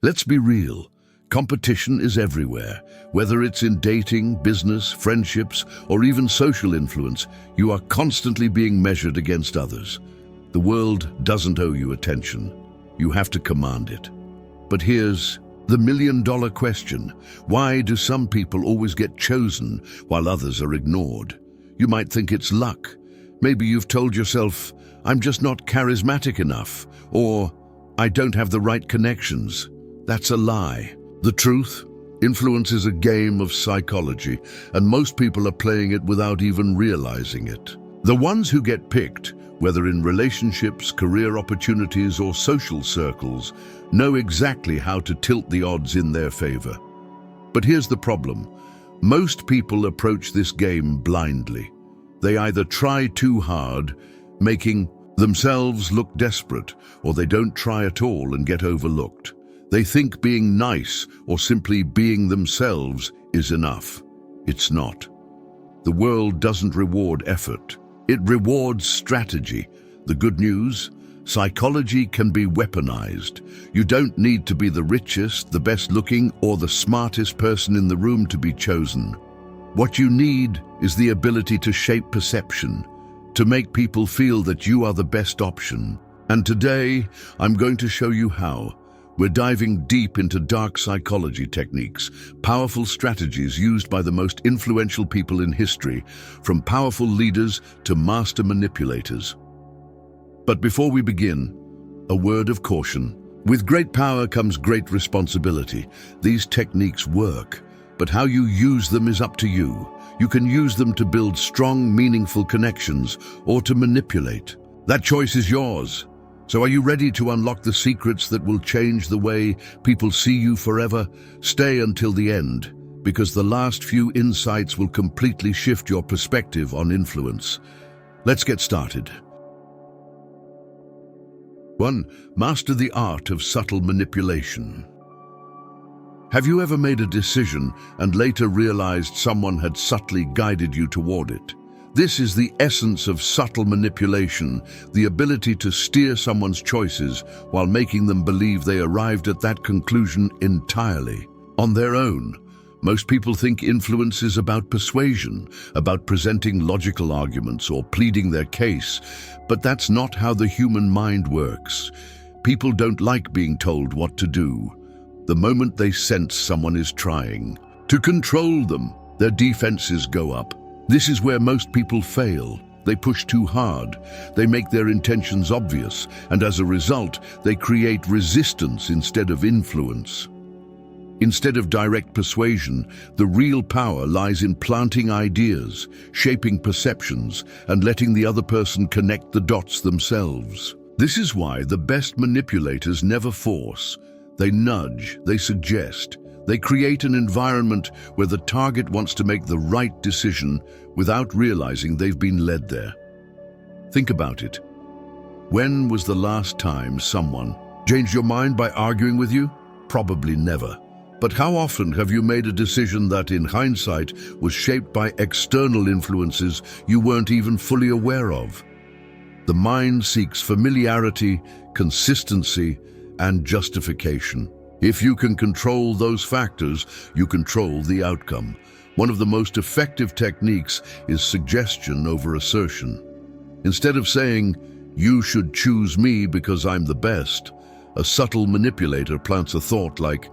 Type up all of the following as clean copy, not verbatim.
Let's be real. Competition is everywhere. Whether it's in dating, business, friendships, or even social influence, you are constantly being measured against others. The world doesn't owe you attention. You have to command it. But here's the million-dollar question. Why do some people always get chosen while others are ignored? You might think it's luck. Maybe you've told yourself, I'm just not charismatic enough, or I don't have the right connections. That's a lie. The truth? Influence is a game of psychology, and most people are playing it without even realizing it. The ones who get picked, whether in relationships, career opportunities, or social circles, know exactly how to tilt the odds in their favor. But here's the problem. Most people approach this game blindly. They either try too hard, making themselves look desperate, or they don't try at all and get overlooked. They think being nice or simply being themselves is enough. It's not. The world doesn't reward effort. It rewards strategy. The good news? Psychology can be weaponized. You don't need to be the richest, the best looking, or the smartest person in the room to be chosen. What you need is the ability to shape perception, to make people feel that you are the best option. And today, I'm going to show you how. We're diving deep into dark psychology techniques, powerful strategies used by the most influential people in history, from powerful leaders to master manipulators. But before we begin, a word of caution. With great power comes great responsibility. These techniques work, but how you use them is up to you. You can use them to build strong, meaningful connections or to manipulate. That choice is yours. So are you ready to unlock the secrets that will change the way people see you forever? Stay until the end, because the last few insights will completely shift your perspective on influence. Let's get started. 1. Master the art of subtle manipulation. Have you ever made a decision and later realized someone had subtly guided you toward it? This is the essence of subtle manipulation, the ability to steer someone's choices while making them believe they arrived at that conclusion entirely on their own. Most people think influence is about persuasion, about presenting logical arguments or pleading their case, but that's not how the human mind works. People don't like being told what to do. The moment they sense someone is trying to control them, their defenses go up. This is where most people fail. They push too hard, they make their intentions obvious, and as a result, they create resistance instead of influence. Instead of direct persuasion, the real power lies in planting ideas, shaping perceptions, and letting the other person connect the dots themselves. This is why the best manipulators never force. They nudge, they suggest. They create an environment where the target wants to make the right decision without realizing they've been led there. Think about it. When was the last time someone changed your mind by arguing with you? Probably never. But how often have you made a decision that, in hindsight, was shaped by external influences you weren't even fully aware of? The mind seeks familiarity, consistency, and justification. If you can control those factors, you control the outcome. One of the most effective techniques is suggestion over assertion. Instead of saying, "You should choose me because I'm the best," a subtle manipulator plants a thought like,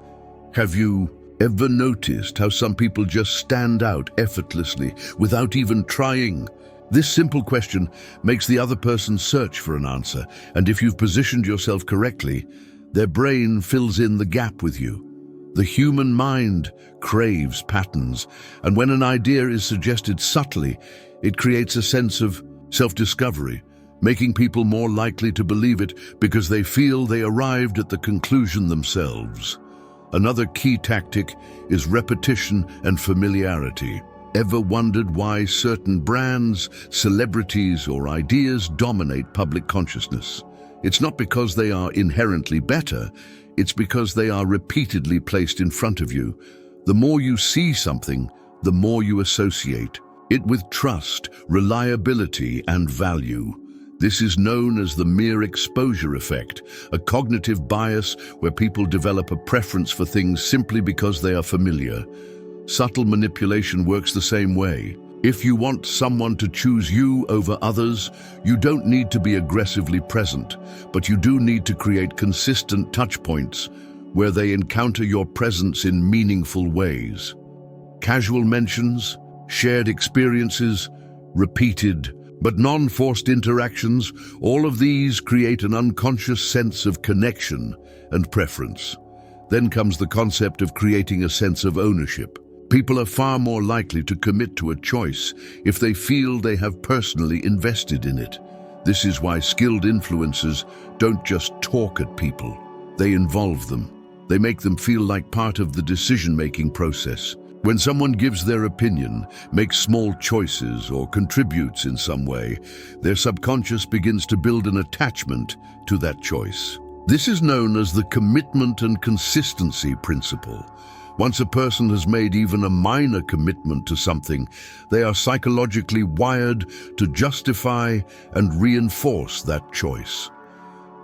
"Have you ever noticed how some people just stand out effortlessly without even trying?" This simple question makes the other person search for an answer, and if you've positioned yourself correctly, their brain fills in the gap with you. The human mind craves patterns, and when an idea is suggested subtly, it creates a sense of self-discovery, making people more likely to believe it because they feel they arrived at the conclusion themselves. Another key tactic is repetition and familiarity. Ever wondered why certain brands, celebrities, or ideas dominate public consciousness? It's not because they are inherently better, it's because they are repeatedly placed in front of you. The more you see something, the more you associate it with trust, reliability, and value. This is known as the mere exposure effect, a cognitive bias where people develop a preference for things simply because they are familiar. Subtle manipulation works the same way. If you want someone to choose you over others, you don't need to be aggressively present, but you do need to create consistent touchpoints where they encounter your presence in meaningful ways. Casual mentions, shared experiences, repeated but non-forced interactions, all of these create an unconscious sense of connection and preference. Then comes the concept of creating a sense of ownership. People are far more likely to commit to a choice if they feel they have personally invested in it. This is why skilled influencers don't just talk at people, they involve them. They make them feel like part of the decision-making process. When someone gives their opinion, makes small choices, or contributes in some way, their subconscious begins to build an attachment to that choice. This is known as the commitment and consistency principle. Once a person has made even a minor commitment to something, they are psychologically wired to justify and reinforce that choice.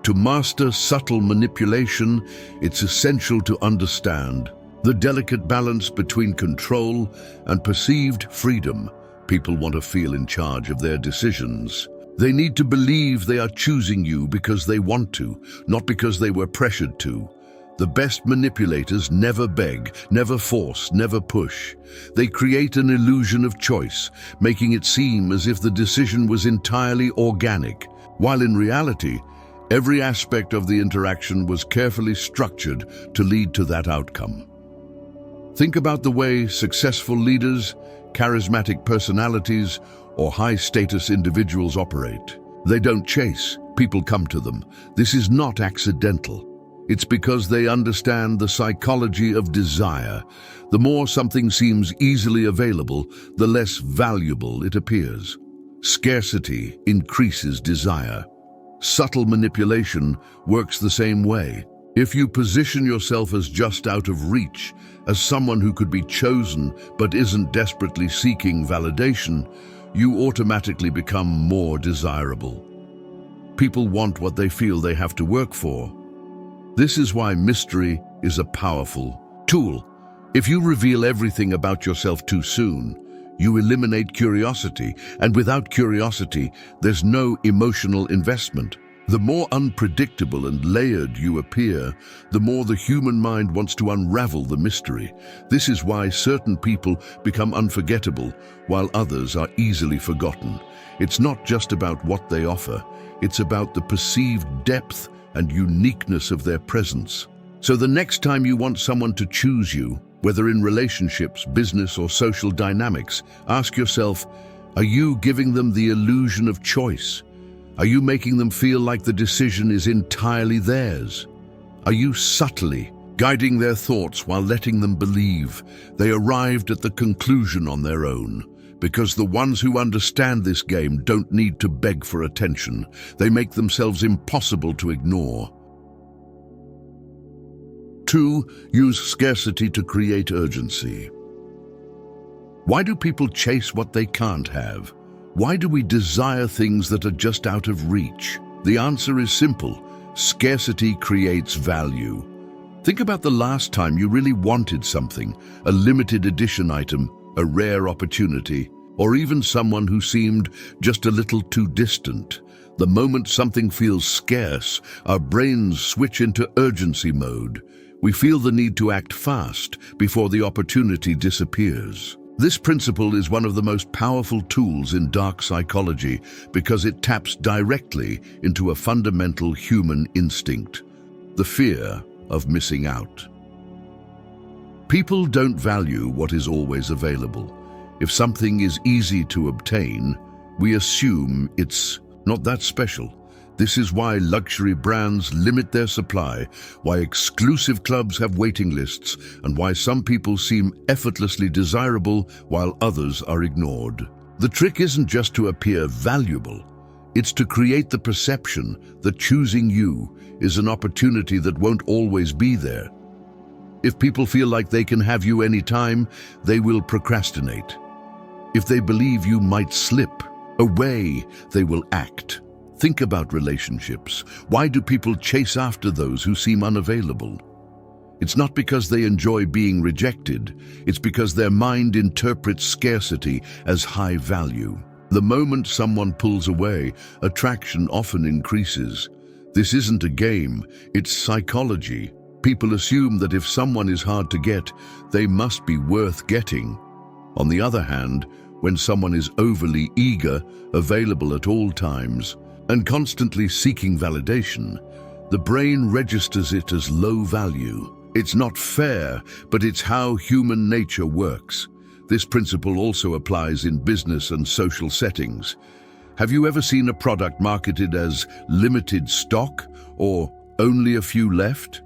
To master subtle manipulation, it's essential to understand the delicate balance between control and perceived freedom. People want to feel in charge of their decisions. They need to believe they are choosing you because they want to, not because they were pressured to. The best manipulators never beg, never force, never push. They create an illusion of choice, making it seem as if the decision was entirely organic, while in reality, every aspect of the interaction was carefully structured to lead to that outcome. Think about the way successful leaders, charismatic personalities, or high-status individuals operate. They don't chase, people come to them. This is not accidental. It's because they understand the psychology of desire. The more something seems easily available, the less valuable it appears. Scarcity increases desire. Subtle manipulation works the same way. If you position yourself as just out of reach, as someone who could be chosen but isn't desperately seeking validation, you automatically become more desirable. People want what they feel they have to work for. This is why mystery is a powerful tool. If you reveal everything about yourself too soon, you eliminate curiosity, and without curiosity, there's no emotional investment. The more unpredictable and layered you appear, the more the human mind wants to unravel the mystery. This is why certain people become unforgettable, while others are easily forgotten. It's not just about what they offer, it's about the perceived depth and uniqueness of their presence. So the next time you want someone to choose you, whether in relationships, business, or social dynamics, ask yourself, are you giving them the illusion of choice? Are you making them feel like the decision is entirely theirs? Are you subtly guiding their thoughts while letting them believe they arrived at the conclusion on their own? Because the ones who understand this game don't need to beg for attention. They make themselves impossible to ignore. 2. Use scarcity to create urgency. Why do people chase what they can't have? Why do we desire things that are just out of reach? The answer is simple. Scarcity creates value. Think about the last time you really wanted something, a limited edition item, a rare opportunity, or even someone who seemed just a little too distant. The moment something feels scarce, our brains switch into urgency mode. We feel the need to act fast before the opportunity disappears. This principle is one of the most powerful tools in dark psychology because it taps directly into a fundamental human instinct, the fear of missing out. People don't value what is always available. If something is easy to obtain, we assume it's not that special. This is why luxury brands limit their supply, why exclusive clubs have waiting lists, and why some people seem effortlessly desirable while others are ignored. The trick isn't just to appear valuable, it's to create the perception that choosing you is an opportunity that won't always be there. If people feel like they can have you anytime, they will procrastinate. If they believe you might slip away, they will act. Think about relationships. Why do people chase after those who seem unavailable? It's not because they enjoy being rejected. It's because their mind interprets scarcity as high value. The moment someone pulls away, attraction often increases. This isn't a game, it's psychology. People assume that if someone is hard to get, they must be worth getting. On the other hand, when someone is overly eager, available at all times, and constantly seeking validation, the brain registers it as low value. It's not fair, but it's how human nature works. This principle also applies in business and social settings. Have you ever seen a product marketed as limited stock or only a few left?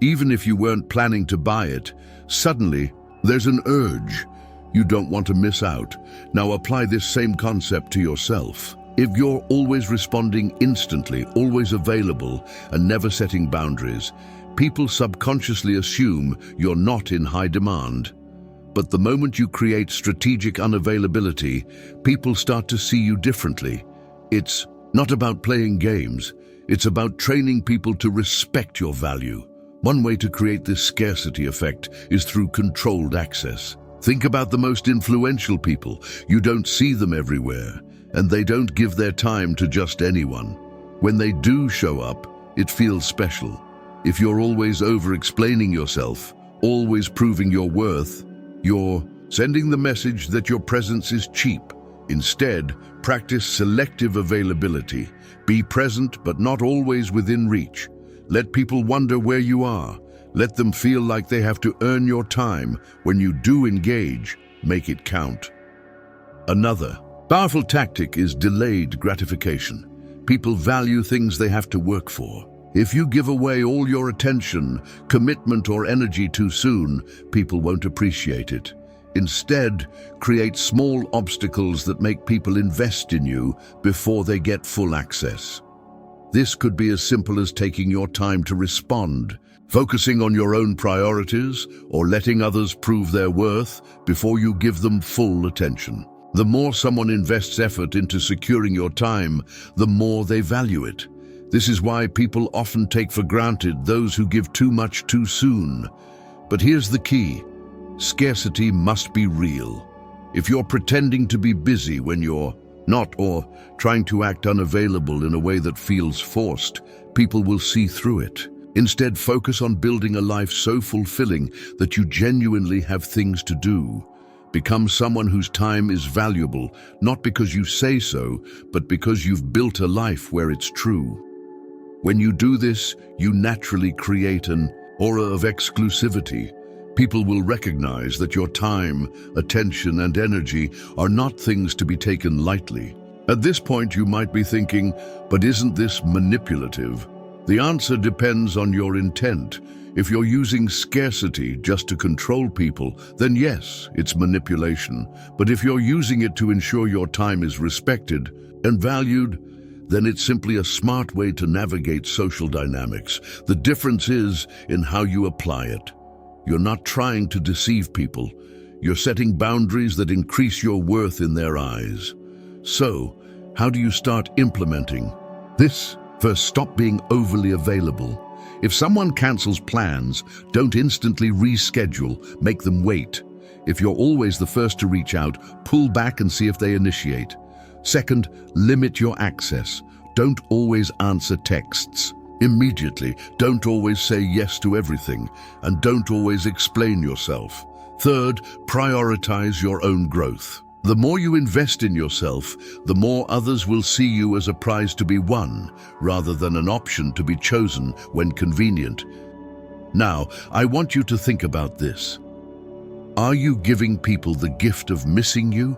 Even if you weren't planning to buy it, suddenly there's an urge. You don't want to miss out. Now apply this same concept to yourself. If you're always responding instantly, always available, and never setting boundaries, people subconsciously assume you're not in high demand. But the moment you create strategic unavailability, people start to see you differently. It's not about playing games. It's about training people to respect your value. One way to create this scarcity effect is through controlled access. Think about the most influential people. You don't see them everywhere, and they don't give their time to just anyone. When they do show up, it feels special. If you're always over-explaining yourself, always proving your worth, you're sending the message that your presence is cheap. Instead, practice selective availability. Be present, but not always within reach. Let people wonder where you are. Let them feel like they have to earn your time. When you do engage, make it count. Another powerful tactic is delayed gratification. People value things they have to work for. If you give away all your attention, commitment, or energy too soon, people won't appreciate it. Instead, create small obstacles that make people invest in you before they get full access. This could be as simple as taking your time to respond, focusing on your own priorities, or letting others prove their worth before you give them full attention. The more someone invests effort into securing your time, the more they value it. This is why people often take for granted those who give too much too soon. But here's the key. Scarcity must be real. If you're pretending to be busy when you're not, or trying to act unavailable in a way that feels forced, people will see through it. Instead, focus on building a life so fulfilling that you genuinely have things to do. Become someone whose time is valuable, not because you say so, but because you've built a life where it's true. When you do this, you naturally create an aura of exclusivity. People will recognize that your time, attention, and energy are not things to be taken lightly. At this point, you might be thinking, but isn't this manipulative? The answer depends on your intent. If you're using scarcity just to control people, then yes, it's manipulation. But if you're using it to ensure your time is respected and valued, then it's simply a smart way to navigate social dynamics. The difference is in how you apply it. You're not trying to deceive people. You're setting boundaries that increase your worth in their eyes. So, how do you start implementing this? First, stop being overly available. If someone cancels plans, don't instantly reschedule, make them wait. If you're always the first to reach out, pull back and see if they initiate. Second, limit your access. Don't always answer texts immediately. Don't always say yes to everything, and don't always explain yourself. Third, prioritize your own growth. The more you invest in yourself, the more others will see you as a prize to be won, rather than an option to be chosen when convenient. Now, I want you to think about this. Are you giving people the gift of missing you?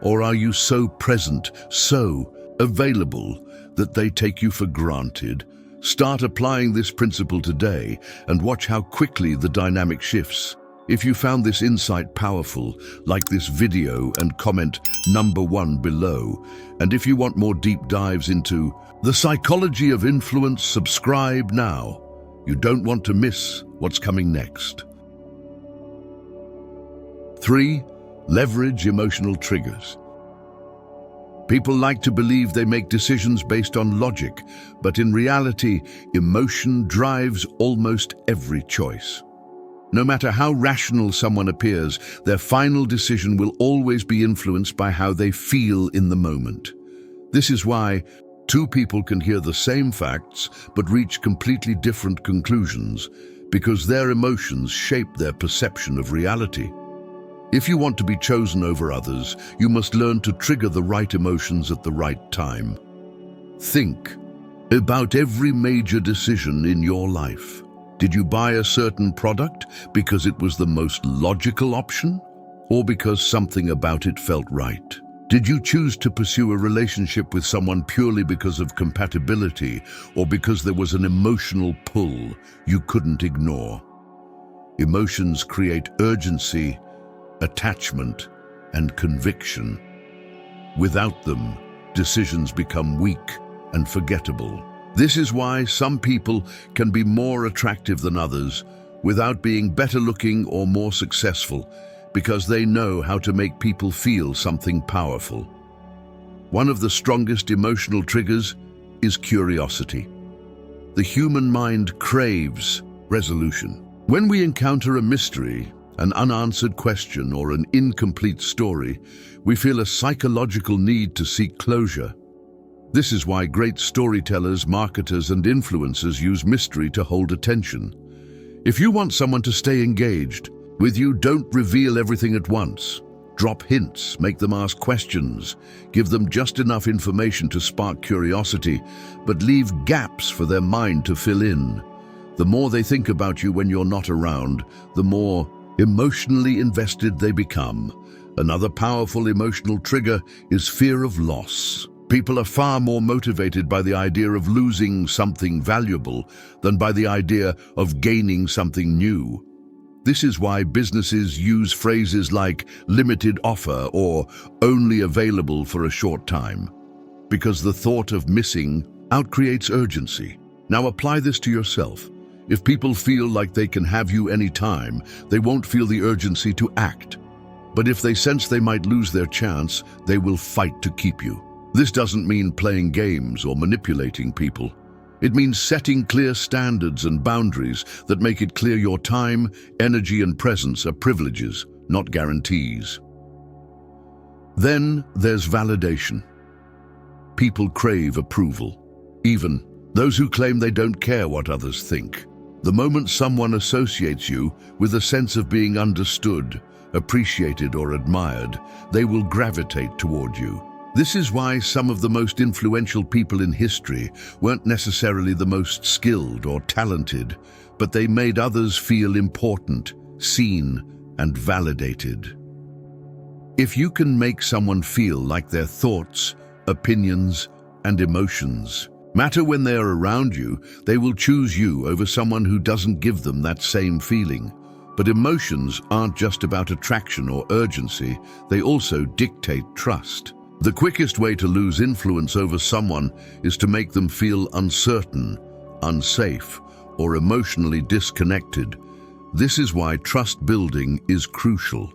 Or are you so present, so available, that they take you for granted? Start applying this principle today and watch how quickly the dynamic shifts. If you found this insight powerful, like this video and comment #1 below. And if you want more deep dives into the psychology of influence, subscribe now. You don't want to miss what's coming next. 3. Leverage emotional triggers. People like to believe they make decisions based on logic, but in reality, emotion drives almost every choice. No matter how rational someone appears, their final decision will always be influenced by how they feel in the moment. This is why two people can hear the same facts but reach completely different conclusions, because their emotions shape their perception of reality. If you want to be chosen over others, you must learn to trigger the right emotions at the right time. Think about every major decision in your life. Did you buy a certain product because it was the most logical option, or because something about it felt right? Did you choose to pursue a relationship with someone purely because of compatibility, or because there was an emotional pull you couldn't ignore? Emotions create urgency, attachment, and conviction. Without them, decisions become weak and forgettable. This is why some people can be more attractive than others without being better looking or more successful, because they know how to make people feel something powerful. One of the strongest emotional triggers is curiosity. The human mind craves resolution. When we encounter a mystery, an unanswered question, or an incomplete story, we feel a psychological need to seek closure. This is why great storytellers, marketers, and influencers use mystery to hold attention. If you want someone to stay engaged with you, don't reveal everything at once. Drop hints, make them ask questions, give them just enough information to spark curiosity, but leave gaps for their mind to fill in. The more they think about you when you're not around, the more emotionally invested they become. Another powerful emotional trigger is fear of loss. People are far more motivated by the idea of losing something valuable than by the idea of gaining something new. This is why businesses use phrases like limited offer or only available for a short time, because the thought of missing out creates urgency. Now apply this to yourself. If people feel like they can have you anytime, they won't feel the urgency to act. But if they sense they might lose their chance, they will fight to keep you. This doesn't mean playing games or manipulating people. It means setting clear standards and boundaries that make it clear your time, energy, and presence are privileges, not guarantees. Then there's validation. People crave approval, even those who claim they don't care what others think. The moment someone associates you with a sense of being understood, appreciated, or admired, they will gravitate toward you. This is why some of the most influential people in history weren't necessarily the most skilled or talented, but they made others feel important, seen, and validated. If you can make someone feel like their thoughts, opinions, and emotions matter when they are around you, they will choose you over someone who doesn't give them that same feeling. But emotions aren't just about attraction or urgency, they also dictate trust. The quickest way to lose influence over someone is to make them feel uncertain, unsafe, or emotionally disconnected. This is why trust building is crucial.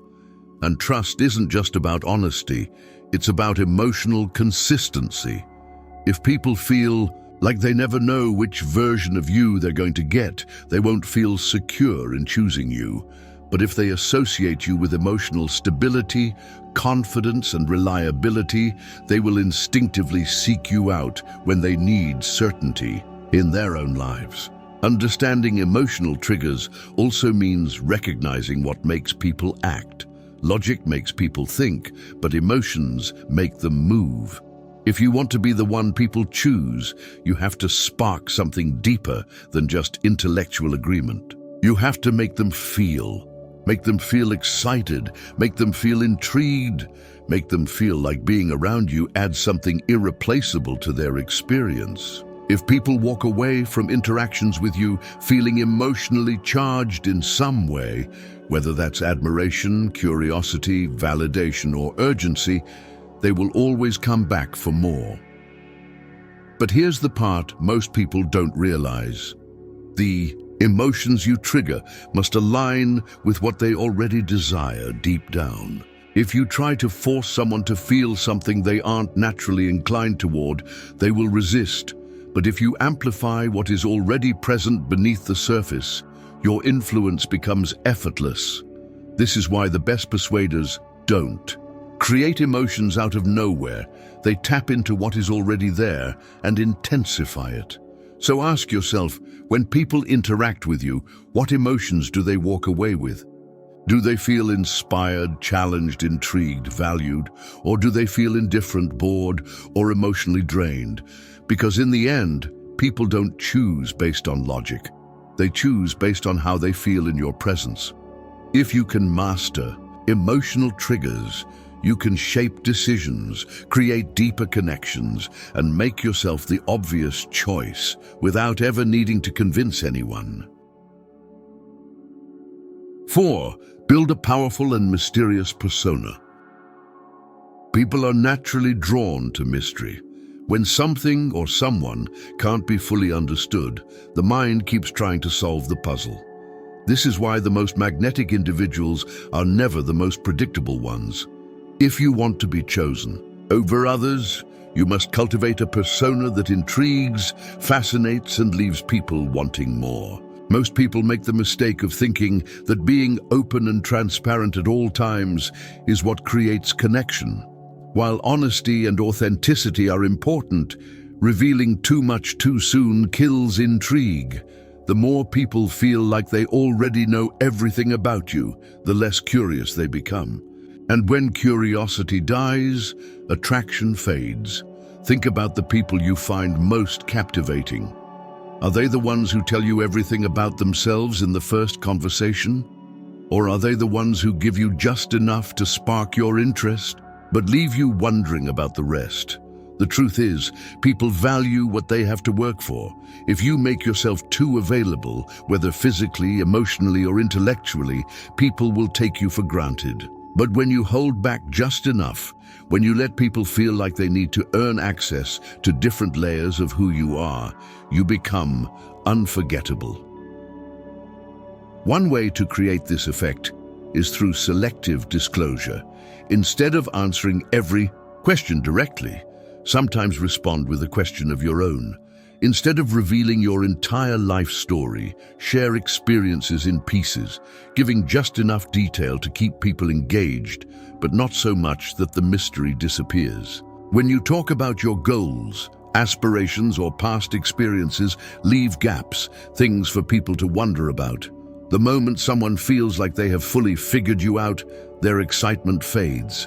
And trust isn't just about honesty, it's about emotional consistency. If people feel like they never know which version of you they're going to get, they won't feel secure in choosing you. But if they associate you with emotional stability, confidence, and reliability, they will instinctively seek you out when they need certainty in their own lives. Understanding emotional triggers also means recognizing what makes people act. Logic makes people think, but emotions make them move. If you want to be the one people choose, you have to spark something deeper than just intellectual agreement. You have to make them feel excited, make them feel intrigued, make them feel like being around you adds something irreplaceable to their experience. If people walk away from interactions with you feeling emotionally charged in some way, whether that's admiration, curiosity, validation, or urgency, they will always come back for more. But here's the part most people don't realize. The emotions you trigger must align with what they already desire deep down. If you try to force someone to feel something they aren't naturally inclined toward, they will resist. But if you amplify what is already present beneath the surface, your influence becomes effortless. This is why the best persuaders don't create emotions out of nowhere. They tap into what is already there and intensify it. So ask yourself, when people interact with you, what emotions do they walk away with? Do they feel inspired, challenged, intrigued, valued? Or do they feel indifferent, bored, or emotionally drained? Because in the end, people don't choose based on logic. They choose based on how they feel in your presence. If you can master emotional triggers, you can shape decisions, create deeper connections, and make yourself the obvious choice without ever needing to convince anyone. 4. Build a powerful and mysterious persona. People are naturally drawn to mystery. When something or someone can't be fully understood, the mind keeps trying to solve the puzzle. This is why the most magnetic individuals are never the most predictable ones. If you want to be chosen over others, you must cultivate a persona that intrigues, fascinates, and leaves people wanting more. Most people make the mistake of thinking that being open and transparent at all times is what creates connection. While honesty and authenticity are important, revealing too much too soon kills intrigue. The more people feel like they already know everything about you, the less curious they become. And when curiosity dies, attraction fades. Think about the people you find most captivating. Are they the ones who tell you everything about themselves in the first conversation? Or are they the ones who give you just enough to spark your interest, but leave you wondering about the rest? The truth is, people value what they have to work for. If you make yourself too available, whether physically, emotionally, or intellectually, people will take you for granted. But when you hold back just enough, when you let people feel like they need to earn access to different layers of who you are, you become unforgettable. One way to create this effect is through selective disclosure. Instead of answering every question directly, sometimes respond with a question of your own. Instead of revealing your entire life story, share experiences in pieces, giving just enough detail to keep people engaged, but not so much that the mystery disappears. When you talk about your goals, aspirations, or past experiences, leave gaps, things for people to wonder about. The moment someone feels like they have fully figured you out, their excitement fades.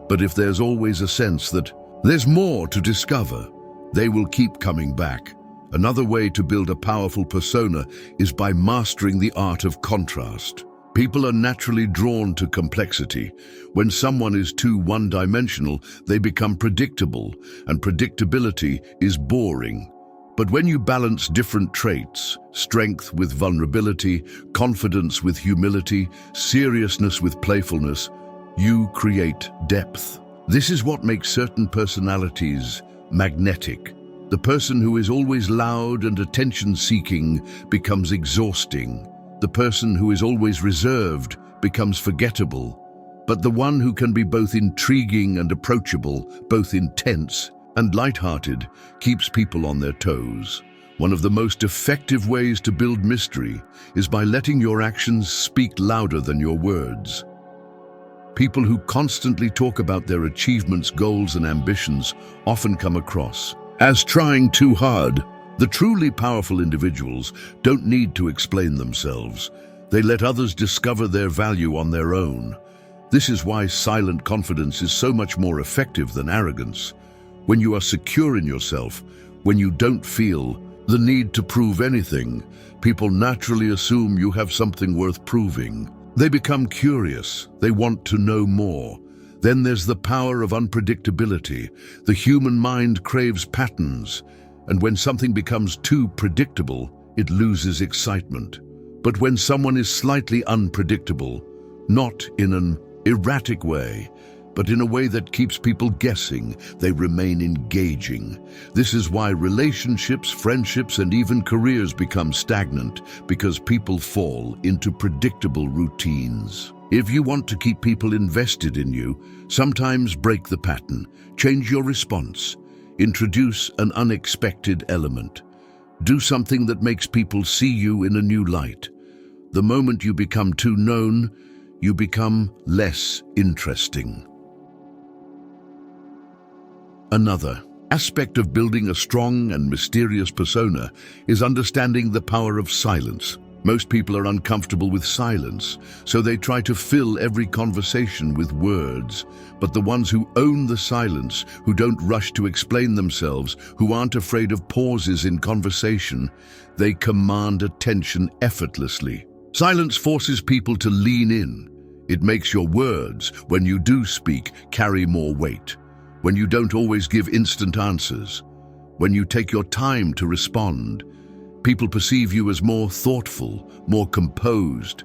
But if there's always a sense that there's more to discover, they will keep coming back. Another way to build a powerful persona is by mastering the art of contrast. People are naturally drawn to complexity. When someone is too one-dimensional, they become predictable, and predictability is boring. But when you balance different traits, strength with vulnerability, confidence with humility, seriousness with playfulness, you create depth. This is what makes certain personalities magnetic. The person who is always loud and attention-seeking becomes exhausting. The person who is always reserved becomes forgettable. But the one who can be both intriguing and approachable, both intense and lighthearted, keeps people on their toes. One of the most effective ways to build mystery is by letting your actions speak louder than your words. People who constantly talk about their achievements, goals, and ambitions often come across as trying too hard. The truly powerful individuals don't need to explain themselves. They let others discover their value on their own. This is why silent confidence is so much more effective than arrogance. When you are secure in yourself, when you don't feel the need to prove anything, people naturally assume you have something worth proving. They become curious. They want to know more. Then there's the power of unpredictability. The human mind craves patterns, and when something becomes too predictable, it loses excitement. But when someone is slightly unpredictable, not in an erratic way, but in a way that keeps people guessing, they remain engaging. This is why relationships, friendships, and even careers become stagnant, because people fall into predictable routines. If you want to keep people invested in you, sometimes break the pattern, change your response, introduce an unexpected element. Do something that makes people see you in a new light. The moment you become too known, you become less interesting. Another aspect of building a strong and mysterious persona is understanding the power of silence. Most people are uncomfortable with silence, so they try to fill every conversation with words. But the ones who own the silence, who don't rush to explain themselves, who aren't afraid of pauses in conversation, they command attention effortlessly. Silence forces people to lean in. It makes your words, when you do speak, carry more weight. When you don't always give instant answers, when you take your time to respond, people perceive you as more thoughtful, more composed,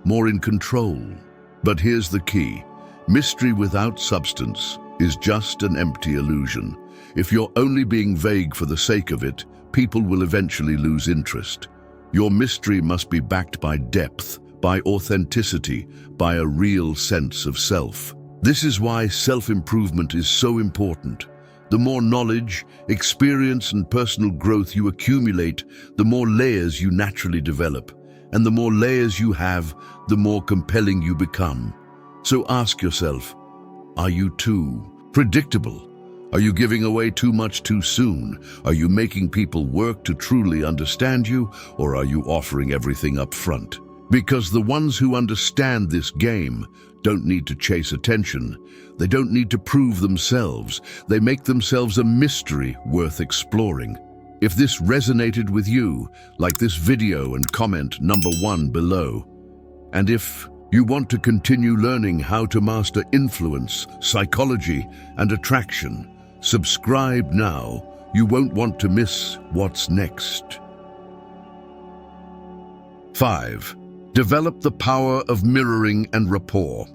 more in control. But here's the key. Mystery without substance is just an empty illusion. If you're only being vague for the sake of it, people will eventually lose interest. Your mystery must be backed by depth, by authenticity, by a real sense of self. This is why self-improvement is so important. The more knowledge, experience, and personal growth you accumulate, the more layers you naturally develop. And the more layers you have, the more compelling you become. So ask yourself, are you too predictable? Are you giving away too much too soon? Are you making people work to truly understand you, or are you offering everything up front? Because the ones who understand this game don't need to chase attention. They don't need to prove themselves. They make themselves a mystery worth exploring. If this resonated with you, like this video and comment number 1 below. And if you want to continue learning how to master influence, psychology, and attraction, subscribe now. You won't want to miss what's next. 5. Develop the power of mirroring and rapport.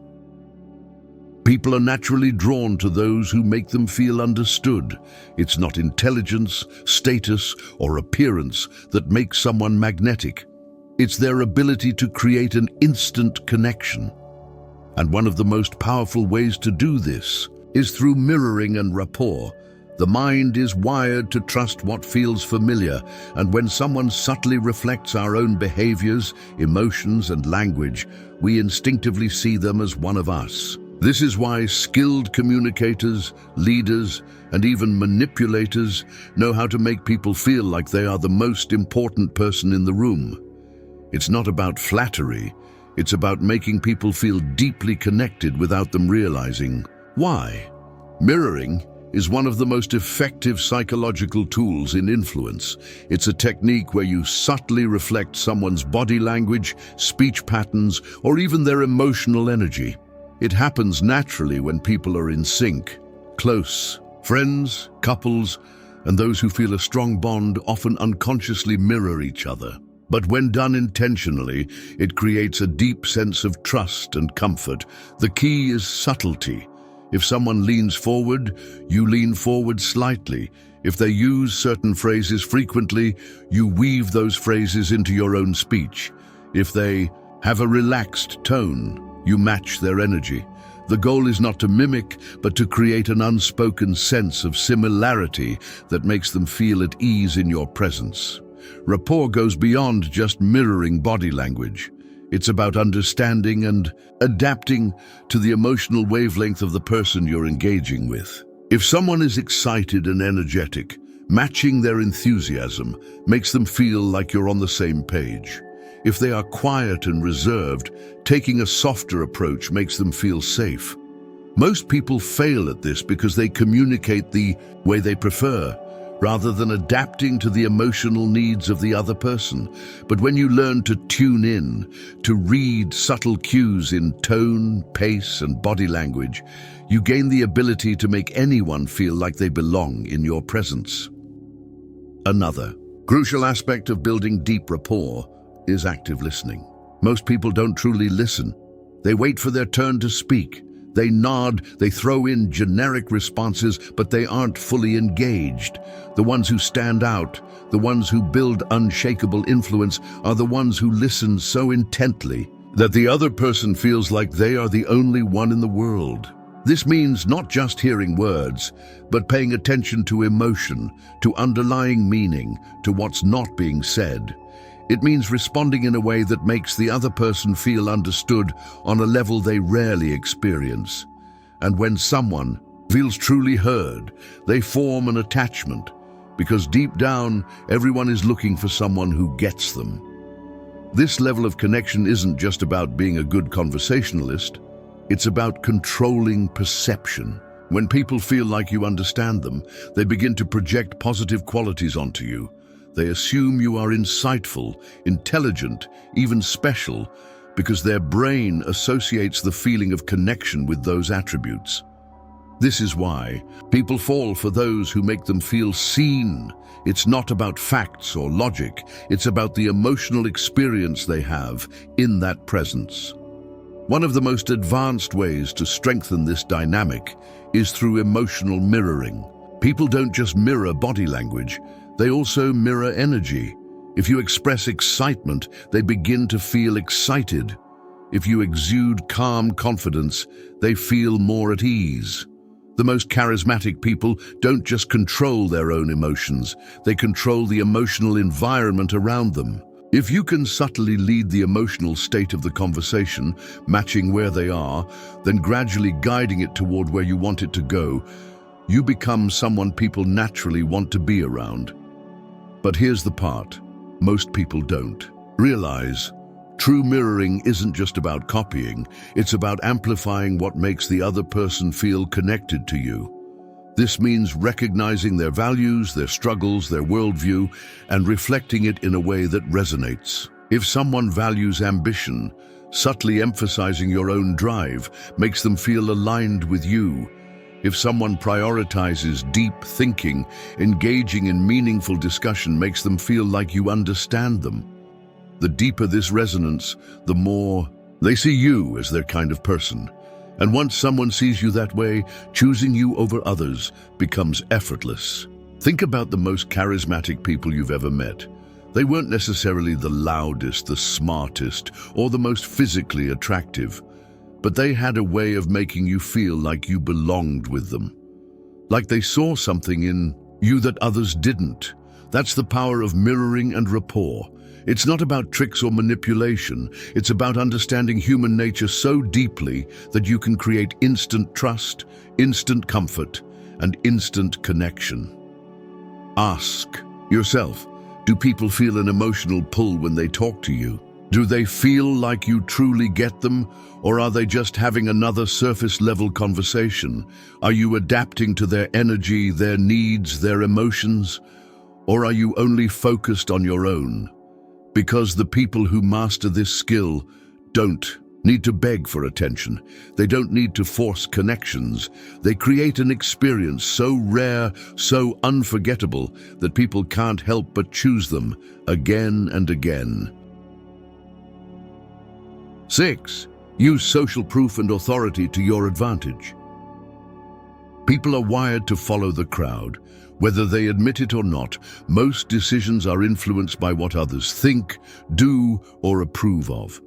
People are naturally drawn to those who make them feel understood. It's not intelligence, status, or appearance that makes someone magnetic. It's their ability to create an instant connection. And one of the most powerful ways to do this is through mirroring and rapport. The mind is wired to trust what feels familiar, and when someone subtly reflects our own behaviors, emotions, and language, we instinctively see them as one of us. This is why skilled communicators, leaders, and even manipulators know how to make people feel like they are the most important person in the room. It's not about flattery, it's about making people feel deeply connected without them realizing why. Mirroring is one of the most effective psychological tools in influence. It's a technique where you subtly reflect someone's body language, speech patterns, or even their emotional energy. It happens naturally when people are in sync. Close friends, couples, and those who feel a strong bond often unconsciously mirror each other. But when done intentionally, it creates a deep sense of trust and comfort. The key is subtlety. If someone leans forward, you lean forward slightly. If they use certain phrases frequently, you weave those phrases into your own speech. If they have a relaxed tone, you match their energy. The goal is not to mimic, but to create an unspoken sense of similarity that makes them feel at ease in your presence. Rapport goes beyond just mirroring body language. It's about understanding and adapting to the emotional wavelength of the person you're engaging with. If someone is excited and energetic, matching their enthusiasm makes them feel like you're on the same page. If they are quiet and reserved, taking a softer approach makes them feel safe. Most people fail at this because they communicate the way they prefer, rather than adapting to the emotional needs of the other person. But when you learn to tune in, to read subtle cues in tone, pace, and body language, you gain the ability to make anyone feel like they belong in your presence. Another crucial aspect of building deep rapport is active listening. Most people don't truly listen. They wait for their turn to speak. They nod, they throw in generic responses, but they aren't fully engaged. The ones who stand out, the ones who build unshakable influence, are the ones who listen so intently that the other person feels like they are the only one in the world. This means not just hearing words, but paying attention to emotion, to underlying meaning, to what's not being said. It means responding in a way that makes the other person feel understood on a level they rarely experience. And when someone feels truly heard, they form an attachment, because deep down, everyone is looking for someone who gets them. This level of connection isn't just about being a good conversationalist. It's about controlling perception. When people feel like you understand them, they begin to project positive qualities onto you. They assume you are insightful, intelligent, even special, because their brain associates the feeling of connection with those attributes. This is why people fall for those who make them feel seen. It's not about facts or logic. It's about the emotional experience they have in that presence. One of the most advanced ways to strengthen this dynamic is through emotional mirroring. People don't just mirror body language, they also mirror energy. If you express excitement, they begin to feel excited. If you exude calm confidence, they feel more at ease. The most charismatic people don't just control their own emotions, they control the emotional environment around them. If you can subtly lead the emotional state of the conversation, matching where they are, then gradually guiding it toward where you want it to go, you become someone people naturally want to be around. But here's the part most people don't realize. True mirroring isn't just about copying, it's about amplifying what makes the other person feel connected to you. This means recognizing their values, their struggles, their worldview, and reflecting it in a way that resonates. If someone values ambition, subtly emphasizing your own drive makes them feel aligned with you. If someone prioritizes deep thinking, engaging in meaningful discussion makes them feel like you understand them. The deeper this resonance, the more they see you as their kind of person. And once someone sees you that way, choosing you over others becomes effortless. Think about the most charismatic people you've ever met. They weren't necessarily the loudest, the smartest, or the most physically attractive, but they had a way of making you feel like you belonged with them. Like they saw something in you that others didn't. That's the power of mirroring and rapport. It's not about tricks or manipulation. It's about understanding human nature so deeply that you can create instant trust, instant comfort, and instant connection. Ask yourself, do people feel an emotional pull when they talk to you? Do they feel like you truly get them, or are they just having another surface-level conversation? Are you adapting to their energy, their needs, their emotions? Or are you only focused on your own? Because the people who master this skill don't need to beg for attention. They don't need to force connections. They create an experience so rare, so unforgettable, that people can't help but choose them again and again. 6. Use social proof and authority to your advantage. People are wired to follow the crowd. Whether they admit it or not, most decisions are influenced by what others think, do, or approve of.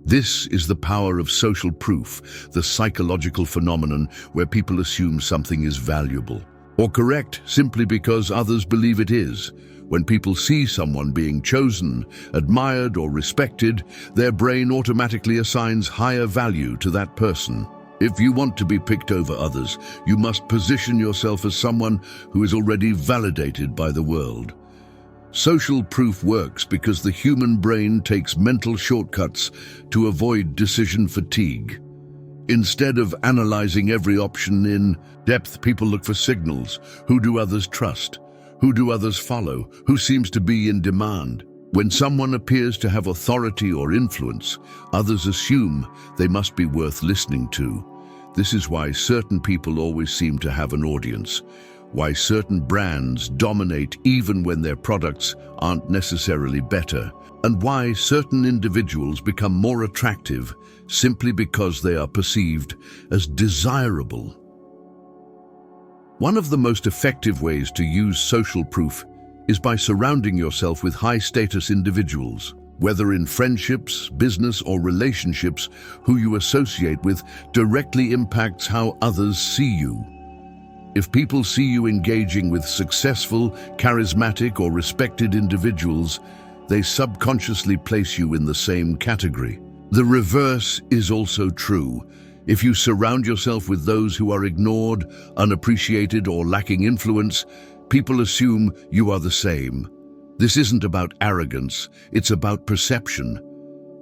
This is the power of social proof, the psychological phenomenon where people assume something is valuable or correct simply because others believe it is. When people see someone being chosen, admired, or respected, their brain automatically assigns higher value to that person. If you want to be picked over others, you must position yourself as someone who is already validated by the world. Social proof works because the human brain takes mental shortcuts to avoid decision fatigue. Instead of analyzing every option in depth, people look for signals. Who do others trust? Who do others follow? Who seems to be in demand? When someone appears to have authority or influence, others assume they must be worth listening to. This is why certain people always seem to have an audience, why certain brands dominate even when their products aren't necessarily better, and why certain individuals become more attractive simply because they are perceived as desirable. One of the most effective ways to use social proof is by surrounding yourself with high-status individuals. Whether in friendships, business, or relationships, who you associate with directly impacts how others see you. If people see you engaging with successful, charismatic, or respected individuals, they subconsciously place you in the same category. The reverse is also true. If you surround yourself with those who are ignored, unappreciated, or lacking influence, people assume you are the same. This isn't about arrogance, it's about perception.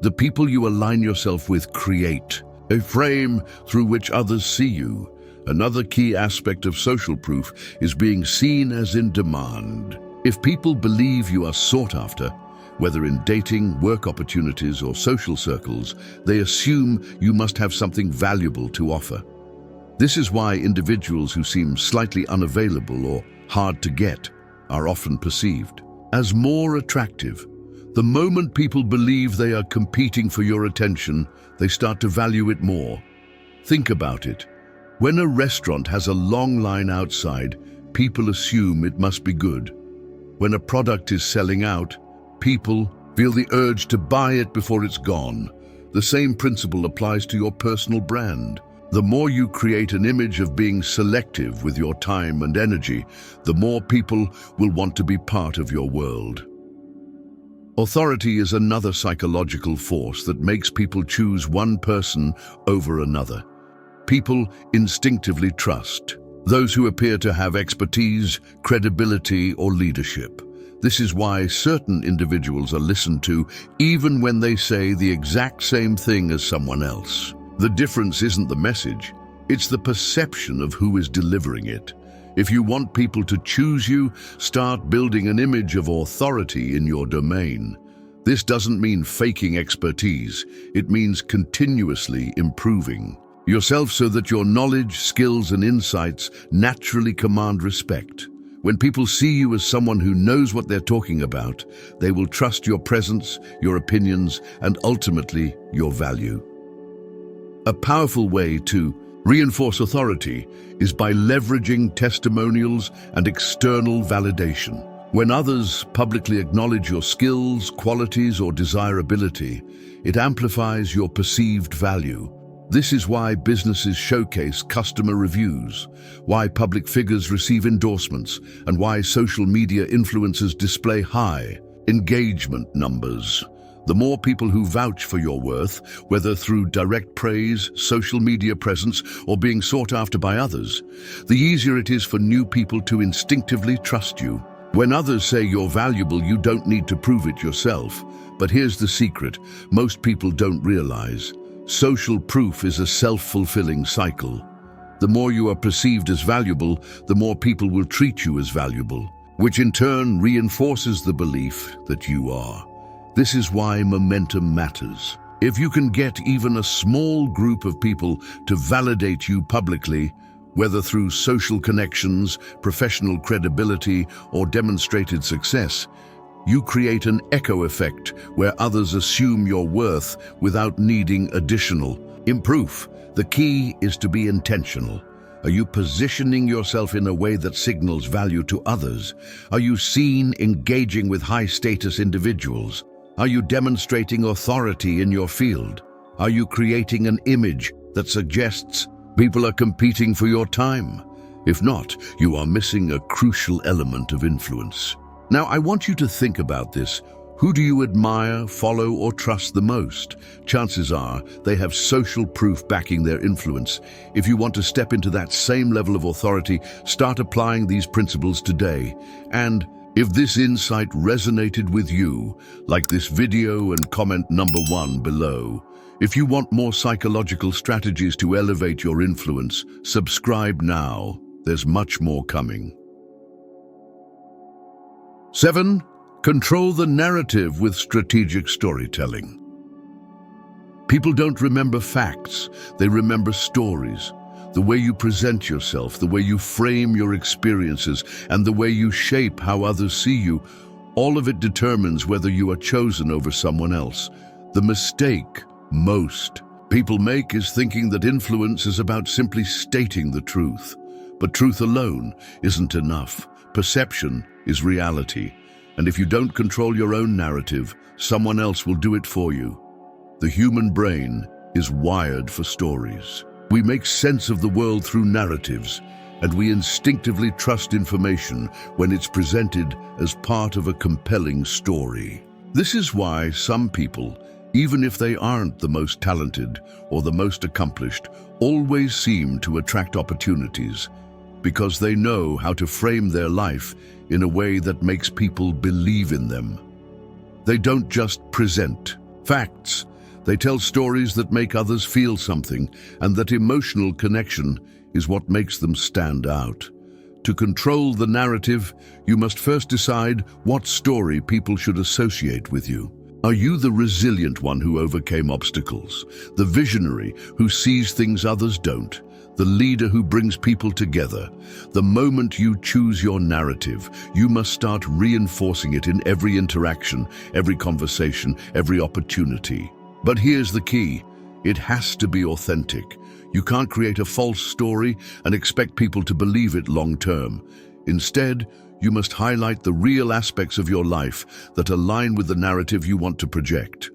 The people you align yourself with create a frame through which others see you. Another key aspect of social proof is being seen as in demand. If people believe you are sought after, whether in dating, work opportunities, or social circles, they assume you must have something valuable to offer. This is why individuals who seem slightly unavailable or hard to get are often perceived as more attractive. The moment people believe they are competing for your attention, they start to value it more. Think about it. When a restaurant has a long line outside, people assume it must be good. When a product is selling out, people feel the urge to buy it before it's gone. The same principle applies to your personal brand. The more you create an image of being selective with your time and energy, the more people will want to be part of your world. Authority is another psychological force that makes people choose one person over another. People instinctively trust those who appear to have expertise, credibility, or leadership. This is why certain individuals are listened to even when they say the exact same thing as someone else. The difference isn't the message, it's the perception of who is delivering it. If you want people to choose you, start building an image of authority in your domain. This doesn't mean faking expertise, it means continuously improving yourself so that your knowledge, skills, and insights naturally command respect. When people see you as someone who knows what they're talking about, they will trust your presence, your opinions, and ultimately your value. A powerful way to reinforce authority is by leveraging testimonials and external validation. When others publicly acknowledge your skills, qualities, or desirability, it amplifies your perceived value. This is why businesses showcase customer reviews, why public figures receive endorsements, and why social media influencers display high engagement numbers. The more people who vouch for your worth, whether through direct praise, social media presence, or being sought after by others, the easier it is for new people to instinctively trust you. When others say you're valuable, you don't need to prove it yourself. But here's the secret most people don't realize. Social proof is a self-fulfilling cycle. The more you are perceived as valuable, the more people will treat you as valuable, which in turn reinforces the belief that you are. This is why momentum matters. If you can get even a small group of people to validate you publicly, whether through social connections, professional credibility, or demonstrated success, you create an echo effect where others assume your worth without needing additional proof. The key is to be intentional. Are you positioning yourself in a way that signals value to others? Are you seen engaging with high-status individuals? Are you demonstrating authority in your field? Are you creating an image that suggests people are competing for your time? If not, you are missing a crucial element of influence. Now, I want you to think about this. Who do you admire, follow, or trust the most? Chances are they have social proof backing their influence. If you want to step into that same level of authority, start applying these principles today. And if this insight resonated with you, like this video and comment number 1 below. If you want more psychological strategies to elevate your influence, subscribe now. There's much more coming. 7. Control the narrative with strategic storytelling. People don't remember facts, they remember stories. The way you present yourself, the way you frame your experiences, and the way you shape how others see you, all of it determines whether you are chosen over someone else. The mistake most people make is thinking that influence is about simply stating the truth. But truth alone isn't enough. Perception is reality. And if you don't control your own narrative, someone else will do it for you. The human brain is wired for stories. We make sense of the world through narratives, and we instinctively trust information when it's presented as part of a compelling story. This is why some people, even if they aren't the most talented or the most accomplished, always seem to attract opportunities, because they know how to frame their life in a way that makes people believe in them. They don't just present facts. They tell stories that make others feel something, and that emotional connection is what makes them stand out. To control the narrative, you must first decide what story people should associate with you. Are you the resilient one who overcame obstacles, the visionary who sees things others don't, the leader who brings people together? The moment you choose your narrative, you must start reinforcing it in every interaction, every conversation, every opportunity. But here's the key: it has to be authentic. You can't create a false story and expect people to believe it long term. Instead, you must highlight the real aspects of your life that align with the narrative you want to project.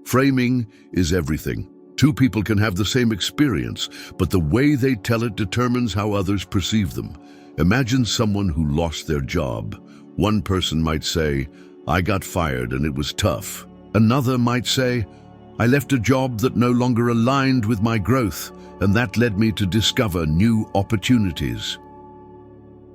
Framing is everything. Two people can have the same experience, but the way they tell it determines how others perceive them. Imagine someone who lost their job. One person might say, "I got fired and it was tough." Another might say, "I left a job that no longer aligned with my growth, and that led me to discover new opportunities."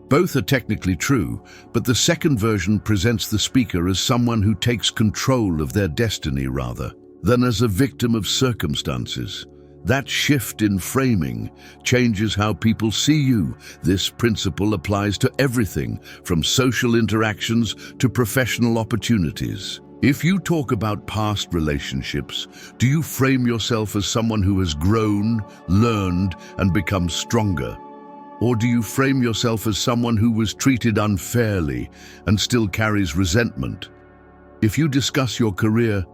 Both are technically true, but the second version presents the speaker as someone who takes control of their destiny rather than as a victim of circumstances. That shift in framing changes how people see you. This principle applies to everything, from social interactions to professional opportunities. If you talk about past relationships, do you frame yourself as someone who has grown, learned, and become stronger? Or do you frame yourself as someone who was treated unfairly and still carries resentment? If you discuss your career,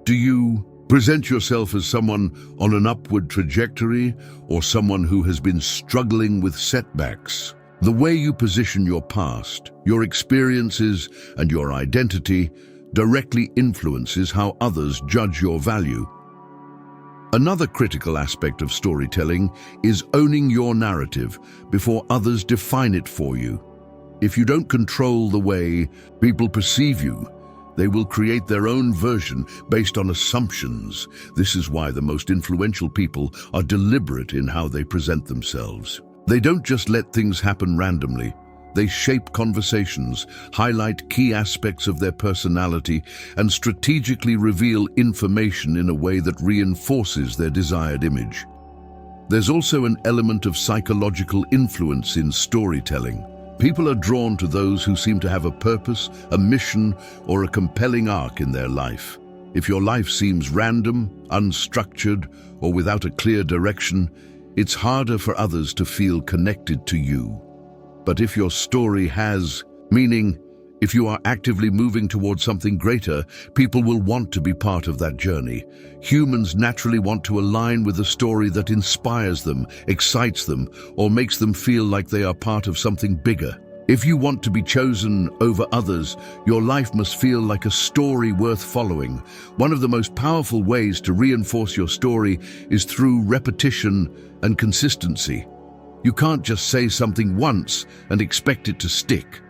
do you present yourself as someone on an upward trajectory or someone who has been struggling with setbacks? The way you position your past, your experiences, and your identity directly influences how others judge your value. Another critical aspect of storytelling is owning your narrative before others define it for you. If you don't control the way people perceive you, they will create their own version based on assumptions. This is why the most influential people are deliberate in how they present themselves. They don't just let things happen randomly. They shape conversations, highlight key aspects of their personality, and strategically reveal information in a way that reinforces their desired image. There's also an element of psychological influence in storytelling. People are drawn to those who seem to have a purpose, a mission, or a compelling arc in their life. If your life seems random, unstructured, or without a clear direction, it's harder for others to feel connected to you. But if your story has meaning, if you are actively moving towards something greater, people will want to be part of that journey. Humans naturally want to align with a story that inspires them, excites them, or makes them feel like they are part of something bigger. If you want to be chosen over others, your life must feel like a story worth following. One of the most powerful ways to reinforce your story is through repetition and consistency. You can't just say something once and expect it to stick.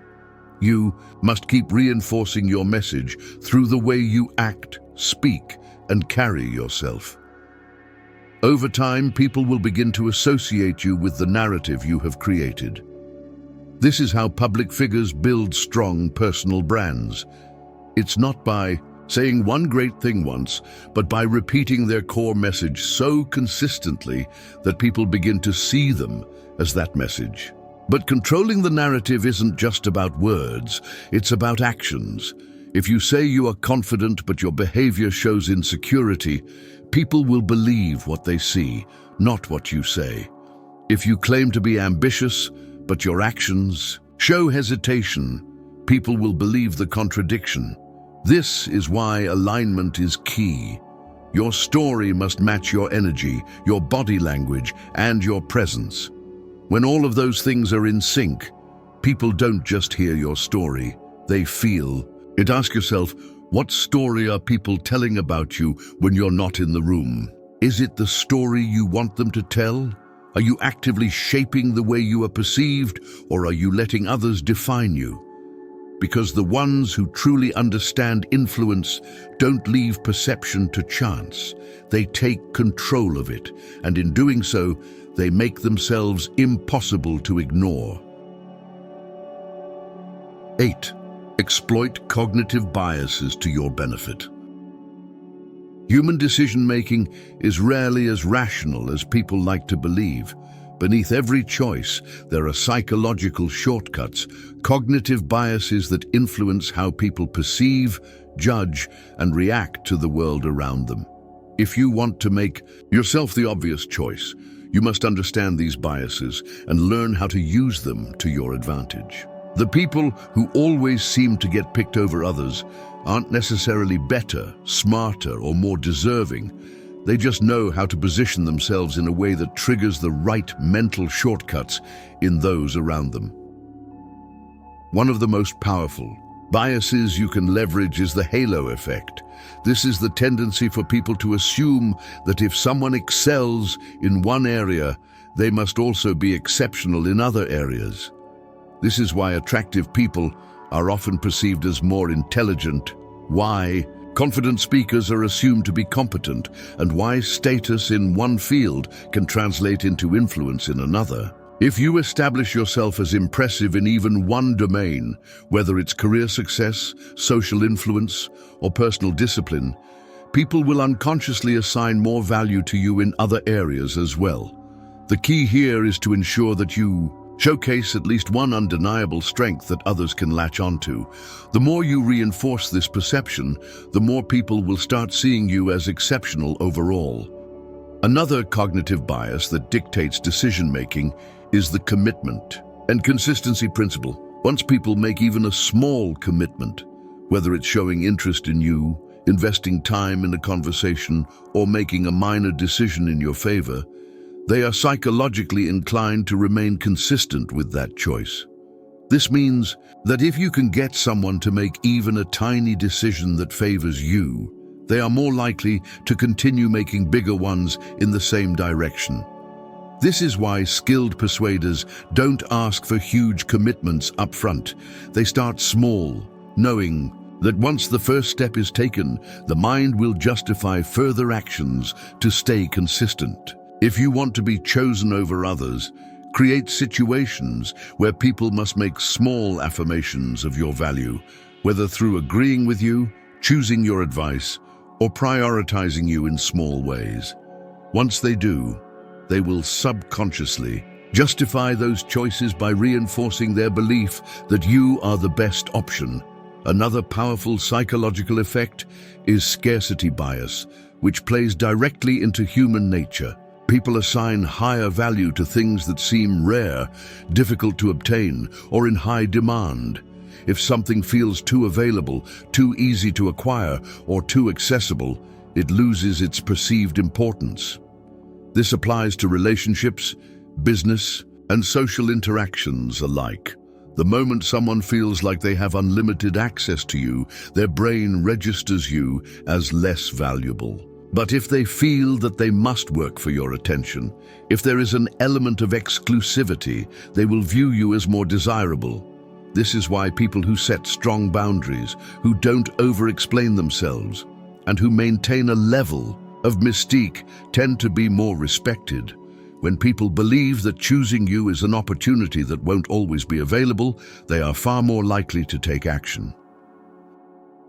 You must keep reinforcing your message through the way you act, speak, and carry yourself. Over time, people will begin to associate you with the narrative you have created. This is how public figures build strong personal brands. It's not by saying one great thing once, but by repeating their core message so consistently that people begin to see them as that message. But controlling the narrative isn't just about words, it's about actions. If you say you are confident but your behavior shows insecurity, people will believe what they see, not what you say. If you claim to be ambitious but your actions show hesitation, people will believe the contradiction. This is why alignment is key. Your story must match your energy, your body language, and your presence. When all of those things are in sync, people don't just hear your story, they feel. Ask yourself, what story are people telling about you when you're not in the room? Is it the story you want them to tell? Are you actively shaping the way you are perceived, or are you letting others define you? Because the ones who truly understand influence don't leave perception to chance. They take control of it, and in doing so, they make themselves impossible to ignore. 8. Exploit cognitive biases to your benefit. Human decision-making is rarely as rational as people like to believe. Beneath every choice, there are psychological shortcuts, cognitive biases that influence how people perceive, judge, and react to the world around them. If you want to make yourself the obvious choice, you must understand these biases and learn how to use them to your advantage. The people who always seem to get picked over others aren't necessarily better, smarter, or more deserving. They just know how to position themselves in a way that triggers the right mental shortcuts in those around them. One of the most powerful biases you can leverage is the halo effect. This is the tendency for people to assume that if someone excels in one area, they must also be exceptional in other areas. This is why attractive people are often perceived as more intelligent, why confident speakers are assumed to be competent, and why status in one field can translate into influence in another. If you establish yourself as impressive in even one domain, whether it's career success, social influence, or personal discipline, people will unconsciously assign more value to you in other areas as well. The key here is to ensure that you showcase at least one undeniable strength that others can latch onto. The more you reinforce this perception, the more people will start seeing you as exceptional overall. Another cognitive bias that dictates decision-making is the commitment and consistency principle. Once people make even a small commitment, whether it's showing interest in you, investing time in a conversation, or making a minor decision in your favor, they are psychologically inclined to remain consistent with that choice. This means that if you can get someone to make even a tiny decision that favors you, they are more likely to continue making bigger ones in the same direction. This is why skilled persuaders don't ask for huge commitments up front. They start small, knowing that once the first step is taken, the mind will justify further actions to stay consistent. If you want to be chosen over others, create situations where people must make small affirmations of your value, whether through agreeing with you, choosing your advice, or prioritizing you in small ways. Once they do, they will subconsciously justify those choices by reinforcing their belief that you are the best option. Another powerful psychological effect is scarcity bias, which plays directly into human nature. People assign higher value to things that seem rare, difficult to obtain, or in high demand. If something feels too available, too easy to acquire, or too accessible, it loses its perceived importance. This applies to relationships, business, and social interactions alike. The moment someone feels like they have unlimited access to you, their brain registers you as less valuable. But if they feel that they must work for your attention, if there is an element of exclusivity, they will view you as more desirable. This is why people who set strong boundaries, who don't over-explain themselves, and who maintain a level of mystique tend to be more respected. When people believe that choosing you is an opportunity that won't always be available, they are far more likely to take action.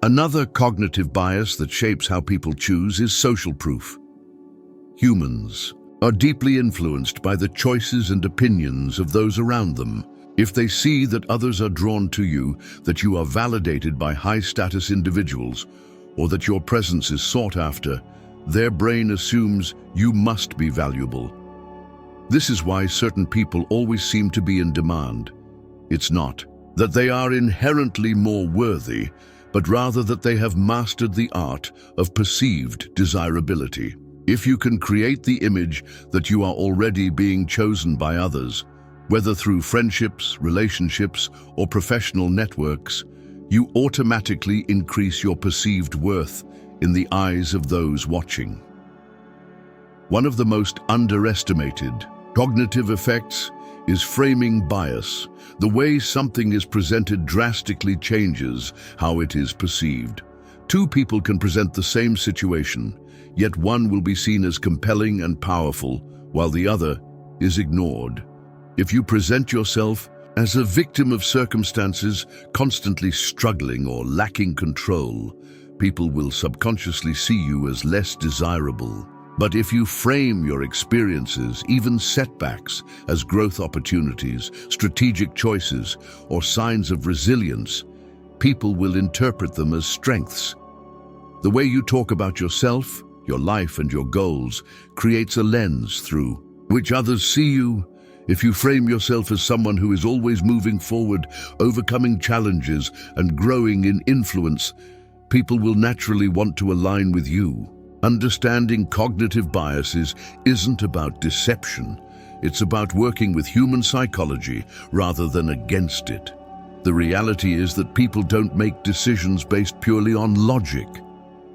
Another cognitive bias that shapes how people choose is social proof. Humans are deeply influenced by the choices and opinions of those around them. If they see that others are drawn to you, that you are validated by high-status individuals, or that your presence is sought after, their brain assumes you must be valuable. This is why certain people always seem to be in demand. It's not that they are inherently more worthy, but rather that they have mastered the art of perceived desirability. If you can create the image that you are already being chosen by others, whether through friendships, relationships, or professional networks, you automatically increase your perceived worth in the eyes of those watching. One of the most underestimated cognitive effects is framing bias. The way something is presented drastically changes how it is perceived. Two people can present the same situation, yet one will be seen as compelling and powerful, while the other is ignored. If you present yourself as a victim of circumstances, constantly struggling or lacking control, people will subconsciously see you as less desirable. But if you frame your experiences, even setbacks, as growth opportunities, strategic choices, or signs of resilience, people will interpret them as strengths. The way you talk about yourself, your life, and your goals creates a lens through which others see you. If you frame yourself as someone who is always moving forward, overcoming challenges, and growing in influence, people will naturally want to align with you. Understanding cognitive biases isn't about deception. It's about working with human psychology rather than against it. The reality is that people don't make decisions based purely on logic.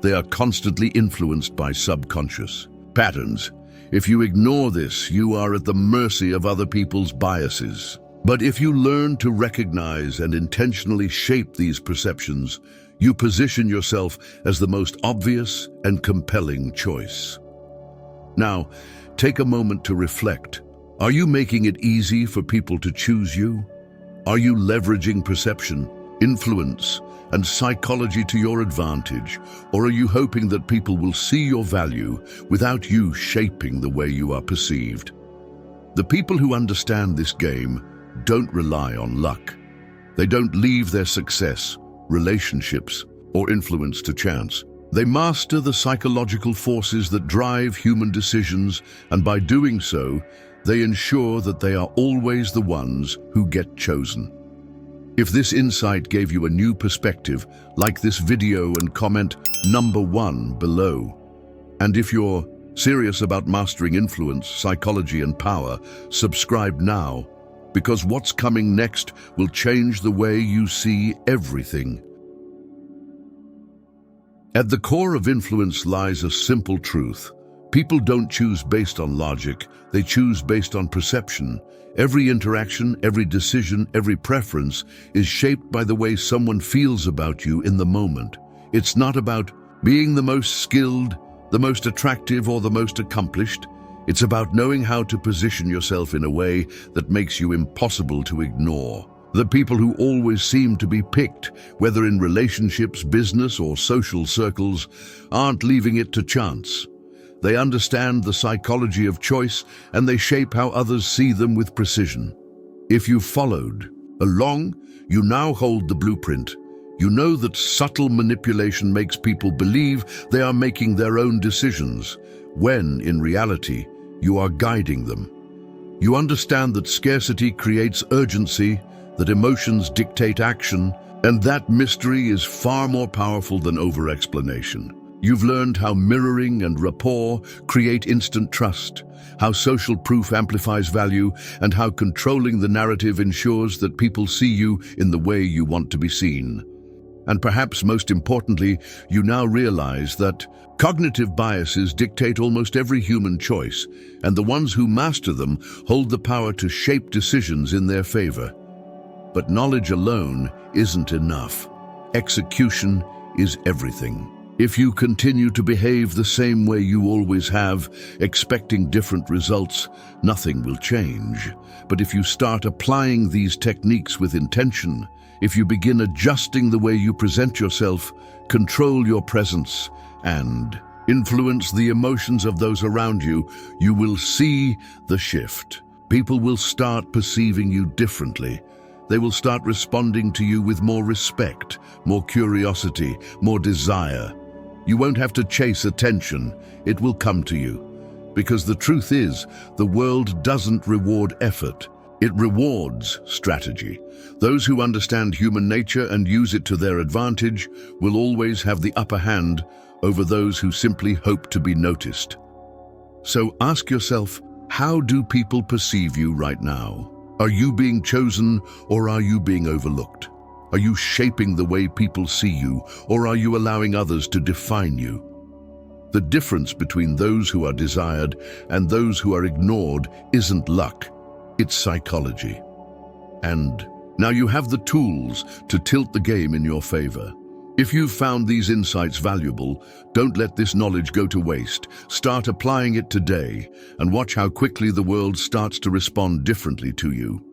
They are constantly influenced by subconscious patterns. If you ignore this, you are at the mercy of other people's biases. But if you learn to recognize and intentionally shape these perceptions, you position yourself as the most obvious and compelling choice. Now, take a moment to reflect. Are you making it easy for people to choose you? Are you leveraging perception, influence, and psychology to your advantage? Or are you hoping that people will see your value without you shaping the way you are perceived? The people who understand this game don't rely on luck. They don't leave their success, relationships, or influence to chance. They master the psychological forces that drive human decisions, and by doing so, they ensure that they are always the ones who get chosen. If this insight gave you a new perspective, like this video and comment number 1 below. And if you're serious about mastering influence, psychology, and power, subscribe now, because what's coming next will change the way you see everything. At the core of influence lies a simple truth. People don't choose based on logic, they choose based on perception. Every interaction, every decision, every preference is shaped by the way someone feels about you in the moment. It's not about being the most skilled, the most attractive, or the most accomplished. It's about knowing how to position yourself in a way that makes you impossible to ignore. The people who always seem to be picked, whether in relationships, business, or social circles, aren't leaving it to chance. They understand the psychology of choice, and they shape how others see them with precision. If you've followed along, you now hold the blueprint. You know that subtle manipulation makes people believe they are making their own decisions, when, in reality, you are guiding them. You understand that scarcity creates urgency, that emotions dictate action, and that mystery is far more powerful than over-explanation. You've learned how mirroring and rapport create instant trust, how social proof amplifies value, and how controlling the narrative ensures that people see you in the way you want to be seen. And perhaps most importantly, you now realize that cognitive biases dictate almost every human choice, and the ones who master them hold the power to shape decisions in their favor. But knowledge alone isn't enough. Execution is everything. If you continue to behave the same way you always have, expecting different results, nothing will change. But if you start applying these techniques with intention, if you begin adjusting the way you present yourself, control your presence, and influence the emotions of those around you, you will see the shift. People will start perceiving you differently. They will start responding to you with more respect, more curiosity, more desire. You won't have to chase attention, it will come to you. Because the truth is, the world doesn't reward effort, it rewards strategy. Those who understand human nature and use it to their advantage will always have the upper hand over those who simply hope to be noticed. So ask yourself, how do people perceive you right now? Are you being chosen or are you being overlooked? Are you shaping the way people see you, or are you allowing others to define you? The difference between those who are desired and those who are ignored isn't luck, it's psychology. And now you have the tools to tilt the game in your favor. If you've found these insights valuable, don't let this knowledge go to waste. Start applying it today and watch how quickly the world starts to respond differently to you.